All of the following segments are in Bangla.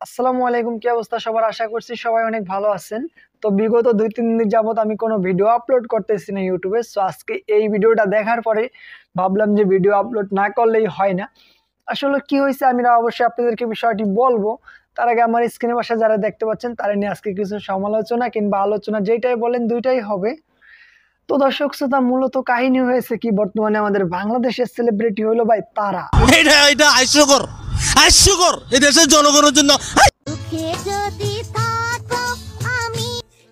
আসসালামু আলাইকুম, কি অবস্থা সবার? আশা করছি সবাই অনেক ভালো আছেন। তো বিগত 2-3 দিন যাবত আমি কোনো ভিডিও আপলোড করতেছি না ইউটিউবে। সো আজকে এই ভিডিওটা দেখার পরে ভাবলাম যে ভিডিও আপলোড না করলেই হয় না। আসলে কি হয়েছে আমি অবশ্যই আপনাদেরকে বিষয়টি বলবো। তার আগে আমার স্ক্রিনে বসে যারা দেখতে পাচ্ছেন তারা নিয়ে আজকে কিছু সমালোচনা কিংবা আলোচনা যেটাই বলেন দুইটাই হবে। তো দর্শক শ্রোতা, মূলত কাহিনী হয়েছে কি, বর্তমানে আমাদের বাংলাদেশের সেলিব্রিটি হলো ভাই তারা। এটা হাস্যকর হাস্যকর এই দেশের জনগণের জন্য।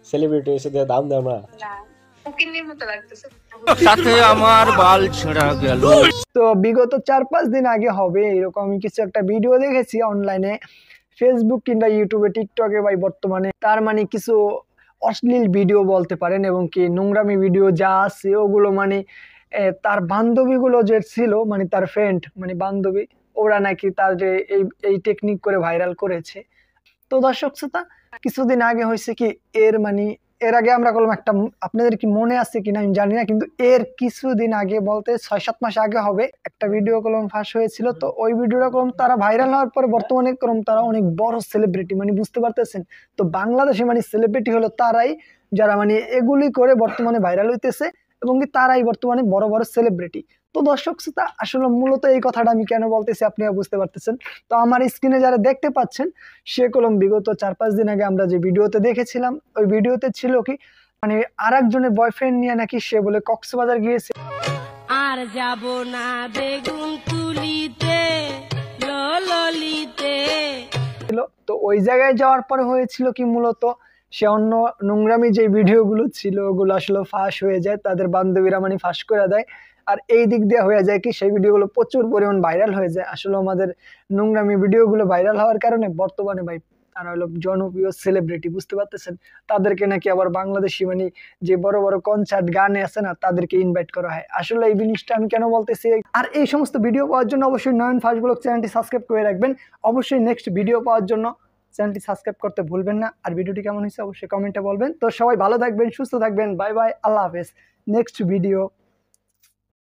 সেলিব্রিটি এসে দিয়ে দাম দেয় আমরা সাথে আমার বাল ছেঁড়া গেল। তো বিগত 4-5 দিন আগে হবে এরকম কিছু একটা ভিডিও দেখেছি অনলাইনে, ফেসবুক কিংবা ইউটিউবে, টিকটকে। ভাই বর্তমানে তার মানে কিছু অশ্লীল ভিডিও বলতে পারেন এবং কি নোংরামি ভিডিও যা আছে ওগুলো মানে তার বান্ধবীগুলো যে ছিল, মানে তার ফ্রেন্ড মানে বান্ধবী, ওরা নাকি তার যে এই টেকনিক করে ভাইরাল করেছে। তো দর্শক শ্রোতা, কিছুদিন আগে হয়েছে কি, এর আগে আমরা করলাম একটা, আপনাদের কি মনে আছে কিনা আমি জানি না, কিন্তু এর কিছুদিন আগে বলতে 6-7 মাস আগে হবে একটা ভিডিও কলম ফাঁস হয়েছিল। তো ওই ভিডিওটা কলম তারা ভাইরাল হওয়ার পরে বর্তমানে কলম তারা অনেক বড় সেলিব্রিটি, মানে বুঝতে পারতেছেন। তো বাংলাদেশে মানে সেলিব্রিটি হলো তারাই যারা মানে এগুলি করে বর্তমানে ভাইরাল হইতেছে এবং কি তারাই বর্তমানে বড় বড় সেলিব্রিটি। তো দর্শক শ্রোতা, আসলে মূলত এই কথাটা আমি কেন বলতেছি আপনারা বুঝতে পারতেছেন। তো আমার স্ক্রিনে যারা দেখতে পাচ্ছেন সে কলম বিগত 4-5 দিন আগে আমরা যে ভিডিওতে দেখেছিলাম, ওই ভিডিওতে ছিল কি মানে আরেকজনের বয়ফ্রেন্ড নিয়ে নাকি সে বলে কক্সবাজার গিয়েছে আর যাব না বেগুন তুলিতে ললিতে। তো ওই জায়গায় যাওয়ার পরে হয়েছিল কি, মূলত সে অন্য নোংরামি যে ভিডিওগুলো ছিল ওগুলো আসলে ফাঁস হয়ে যায়, তাদের বান্ধবীরা মানে ফাঁস করে দেয়। আর এই দিক দিয়ে হয়ে যায় কি, সেই ভিডিওগুলো প্রচুর পরিমাণ ভাইরাল হয়ে যায়। আসলে আমাদের নোংরামি ভিডিওগুলো ভাইরাল হওয়ার কারণে বর্তমানে ভাই তারা হলো জনপ্রিয় সেলিব্রিটি, বুঝতে পারতেছেন। তাদেরকে নাকি আবার বাংলাদেশি মানে যে বড় বড় কনসার্ট গানে আছে না, তাদেরকে ইনভাইট করা হয়। আসলে এই জিনিসটা আমি কেন বলতেছি, আর এই সমস্ত ভিডিও পাওয়ার জন্য অবশ্যই নয়ন ফাস্ট ব্লগ চ্যানেলটি সাবস্ক্রাইব করে রাখবেন। অবশ্যই নেক্সট ভিডিও পাওয়ার জন্য চ্যানেলটি সাবস্ক্রাইব করতে ভুলবেন না। আর ভিডিওটি কেমন হয়েছে অবশ্যই কমেন্টে বলবেন। তো সবাই ভালো থাকবেন, সুস্থ থাকবেন, বাই বাই, আল্লাহ হাফেজ। Next video